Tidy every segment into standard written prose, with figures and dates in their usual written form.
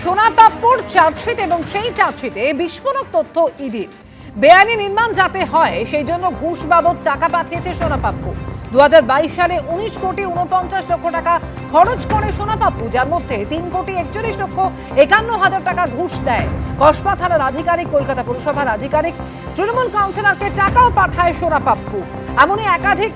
সোনা পাপ্পুর চার্জশিট এবং সেই চার্জশিটে বিস্ফোরক তথ্য ইডির। বেআইনি নির্মাণ যাতে হয় সেই জন্য ঘুষ বাবদ টাকা পাঠিয়েছে সোনা পাপ্পু। 2022 সালে 19 কোটি 49 লক্ষ টাকা খরচ করে সোনা পাপ্পু, যার মধ্যে 3 কোটি 41 লক্ষ 51 হাজার টাকা ঘুষ দেয় কসবা থানার আধিকারিক, কলকাতা পুরসভার আধিকারিক, তৃণমূল কাউন্সিলরকে টাকাও পাঠায় সোনা পাপ্পু। এমনই একাধিক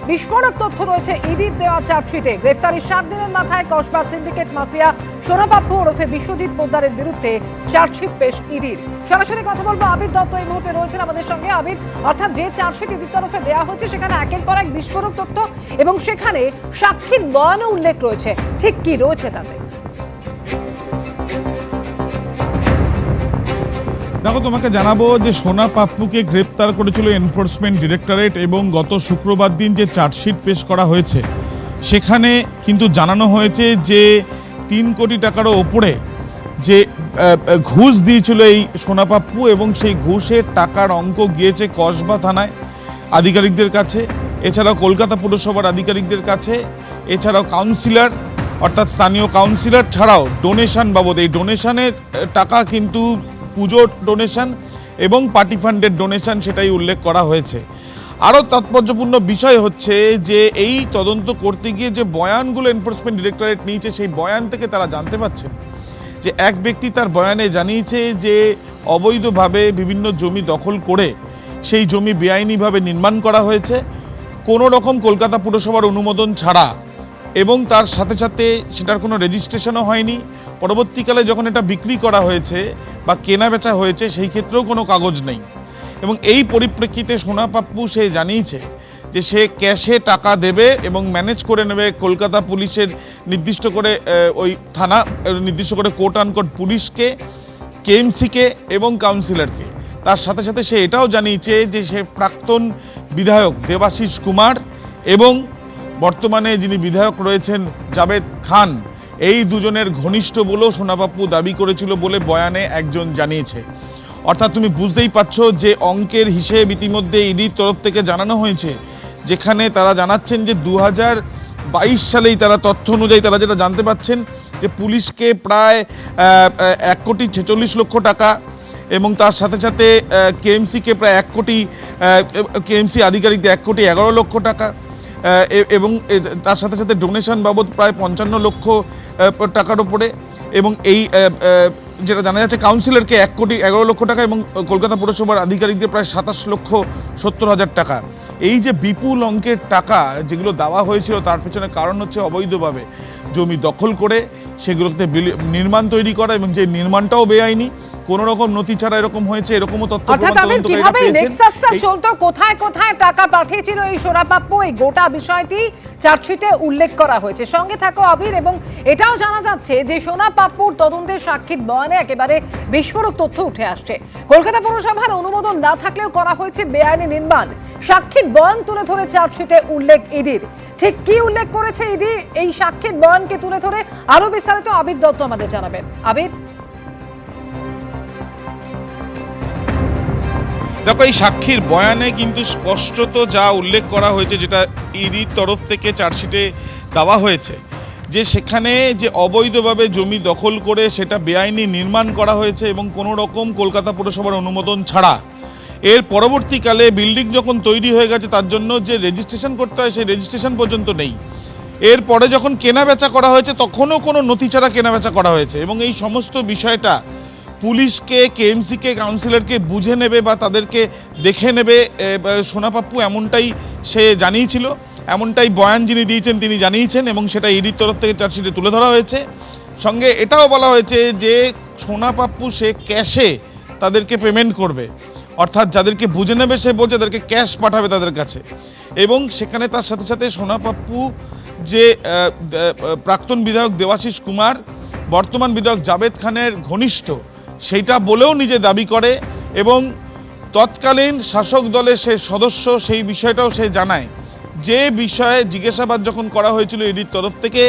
বিস্ফোরক তথ্য রয়েছে ইডির দেওয়া চার্জশিটে। গ্রেফতারির 7 দিনের মাথায় কসবা সিন্ডিকেট মাফিয়া সোনা পাপ্পু ওরফে বিশ্বজিৎ পোদ্দারের বিরুদ্ধে চার্জশিট পেশ ইডির। সরাসরি কথা বলবো, আবির দত্ত এই মুহূর্তে রয়েছেন আমাদের সঙ্গে। আবির, অর্থাৎ যে চার্জশিট ইডির তরফে দেওয়া হচ্ছে সেখানে একের পর এক বিস্ফোরক তথ্য এবং সেখানে সাক্ষীর বয়ানও উল্লেখ রয়েছে, ঠিক কি রয়েছে তাতে? দেখো, তোমাকে জানাবো যে সোনা পাপ্পুকে গ্রেপ্তার করেছিল এনফোর্সমেন্ট ডিরেক্টরেট এবং গত শুক্রবার দিন যে চার্জশিট পেশ করা হয়েছে সেখানে কিন্তু জানানো হয়েছে যে 3 কোটি টাকারও ওপরে যে ঘুষ দিয়েছিল এই সোনা পাপ্পু এবং সেই ঘুষের টাকার অঙ্ক গিয়েছে কসবা থানায় আধিকারিকদের কাছে, এছাড়াও কলকাতা পুরসভার আধিকারিকদের কাছে, এছাড়াও কাউন্সিলর অর্থাৎ স্থানীয় কাউন্সিলর ছাড়াও ডোনেশন বাবদ, এই ডোনেশনের টাকা কিন্তু পুজোর ডোনেশন এবং পার্টি ফান্ডের ডোনেশন সেটাই উল্লেখ করা হয়েছে। আরও তাৎপর্যপূর্ণ বিষয় হচ্ছে যে এই তদন্ত করতে গিয়ে যে বয়ানগুলো এনফোর্সমেন্ট ডিরেক্টরেট নিয়েছে সেই বয়ান থেকে তারা জানতে পারছেন যে এক ব্যক্তি তার বয়ানে জানিয়েছে যে অবৈধভাবে বিভিন্ন জমি দখল করে সেই জমি বেআইনিভাবে নির্মাণ করা হয়েছে কোনো রকম কলকাতা পুরসভার অনুমোদন ছাড়া, এবং তার সাথে সাথে সেটার কোনো রেজিস্ট্রেশনও হয়নি। পরবর্তীকালে যখন এটা বিক্রি করা হয়েছে বা কেনা বেচা হয়েছে সেই ক্ষেত্রেও কোনো কাগজ নেই। এবং এই পরিপ্রেক্ষিতে সোনা পাপ্পু সে জানিয়েছে যে সে ক্যাশে টাকা দেবে এবং ম্যানেজ করে নেবে কলকাতা পুলিশের নির্দিষ্ট করে ওই থানা নির্দিষ্ট করে কোর্ট আনকোর্ট পুলিশকে, কেএমসিকে এবং কাউন্সিলরকে। তার সাথে সাথে সে এটাও জানিয়েছে যে সে প্রাক্তন বিধায়ক দেবাশিস কুমার এবং বর্তমানে যিনি বিধায়ক রয়েছেন জাভেদ খান, এই দুজনের ঘনিষ্ঠ বলেও সোনা পাপ্পু দাবি করেছিল বলে বয়ানে একজন জানিয়েছে। অর্থাৎ তুমি বুঝতেই পারছো যে অঙ্কের হিসেব ইতিমধ্যে ইডির তরফ থেকে জানানো হয়েছে, যেখানে তারা জানাচ্ছেন যে 2022 সালেই তারা তথ্য অনুযায়ী তারা যেটা জানতে পাচ্ছেন যে পুলিশকে প্রায় 1 কোটি 46 লক্ষ টাকা এবং তার সাথে সাথে কেএমসিকে প্রায় 1 কোটি, কেএমসি আধিকারিকদের 1 কোটি 11 লক্ষ টাকা এবং তার সাথে সাথে ডোনেশন বাবদ প্রায় 55 লক্ষ টাকার ওপরে, এবং এই যেটা জানা যাচ্ছে কাউন্সিলরকে 1 কোটি 11 লক্ষ টাকা এবং কলকাতা পুরসভার আধিকারিকদের প্রায় 27 লক্ষ 70 হাজার টাকা। এই যে বিপুল অঙ্কের টাকা যেগুলো দেওয়া হয়েছিল তার পেছনে কারণ হচ্ছে অবৈধভাবে জমি দখল করে সেগুলোতে নির্মাণ তৈরি করা এবং যে নির্মাণটাও বেআইনি, কোন রকম নথি ছাড়া এরকম হয়েছে, এরকমও তথ্য চলতো। কোথায় কোথায় টাকা পাঠিয়েছিল এই সোনা পাপ্পু, এই গোটা বিষয়টি চার্জশিটে উল্লেখ করা হয়েছে। সঙ্গে থাকো আবির, এবং এটাও জানা যাচ্ছে যে সোনা পাপ্পুর তদন্তের সাক্ষীর বয়ানে একেবারে বিস্ফোরক তথ্য উঠে আসছে। কলকাতা পুরসভার অনুমোদন না থাকলেও করা হয়েছে বেআইনি নির্মাণ। সাক্ষীর বয়ান তুলে ধরে চার্জশিটে উল্লেখ ইডির। ঠিক কি উল্লেখ করেছে ইডি এই সাক্ষীর বয়ানকে তুলে ধরে আরো বিস্তারিত আবির দত্ত আমাদের জানাবেন। আবির, দেখো, এই সাক্ষীর বয়ানে কিন্তু স্পষ্টত যা উল্লেখ করা হয়েছে, যেটা ইডির তরফ থেকে চার্জশিটে দেওয়া হয়েছে, যে সেখানে যে অবৈধভাবে জমি দখল করে সেটা বেআইনি নির্মাণ করা হয়েছে এবং কোনো রকম কলকাতা পুরসভার অনুমোদন ছাড়া। এর পরবর্তীকালে বিল্ডিং যখন তৈরি হয়ে গেছে তার জন্য যে রেজিস্ট্রেশন করতে হয় সেই রেজিস্ট্রেশন পর্যন্ত নেই। এরপরে যখন কেনাবেচা করা হয়েছে তখনও কোনো নথি ছাড়া কেনাবেচা করা হয়েছে এবং এই সমস্ত বিষয়টা পুলিশকে, কেএমসিকে, কাউন্সিলরকে বুঝে নেবে বা তাদেরকে দেখে নেবে সোনা পাপ্পু, এমনটাই সে জানিয়েছিল, এমনটাই বয়ান যিনি দিয়েছেন তিনি জানিয়েছেন এবং সেটা ইডির তরফ থেকে চার্জশিটে তুলে ধরা হয়েছে। সঙ্গে এটাও বলা হয়েছে যে সোনা পাপ্পু সে ক্যাশে তাদেরকে পেমেন্ট করবে, অর্থাৎ যাদেরকে বুঝে নেবে সে বলছে তাদেরকে ক্যাশ পাঠাবে তাদের কাছে। এবং সেখানে তার সাথে সাথে সোনা পাপ্পু যে প্রাক্তন বিধায়ক দেবাশিস কুমার বর্তমান বিধায়ক জাভেদ খানের ঘনিষ্ঠ সেইটা বলেও নিজে দাবি করে এবং তৎকালীন শাসক দলের সে সদস্য, সেই বিষয়টাও সে জানায়। যে বিষয়ে জিজ্ঞাসাবাদ যখন করা হয়েছিল ইডির তরফ থেকে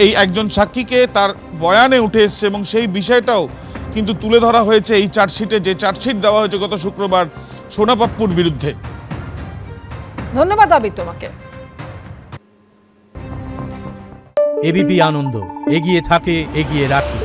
এই একজন সাক্ষীকে, তার বয়ানে উঠে এসছে এবং সেই বিষয়টাও কিন্তু তুলে ধরা হয়েছে এই চার্জশিটে, যে চার্জশিট দেওয়া হয়েছে গত শুক্রবার সোনা পাপ্পুর বিরুদ্ধে। ধন্যবাদ আবির তোমাকে। এবিপি আনন্দ, এগিয়ে থাকে, এগিয়ে রাখে।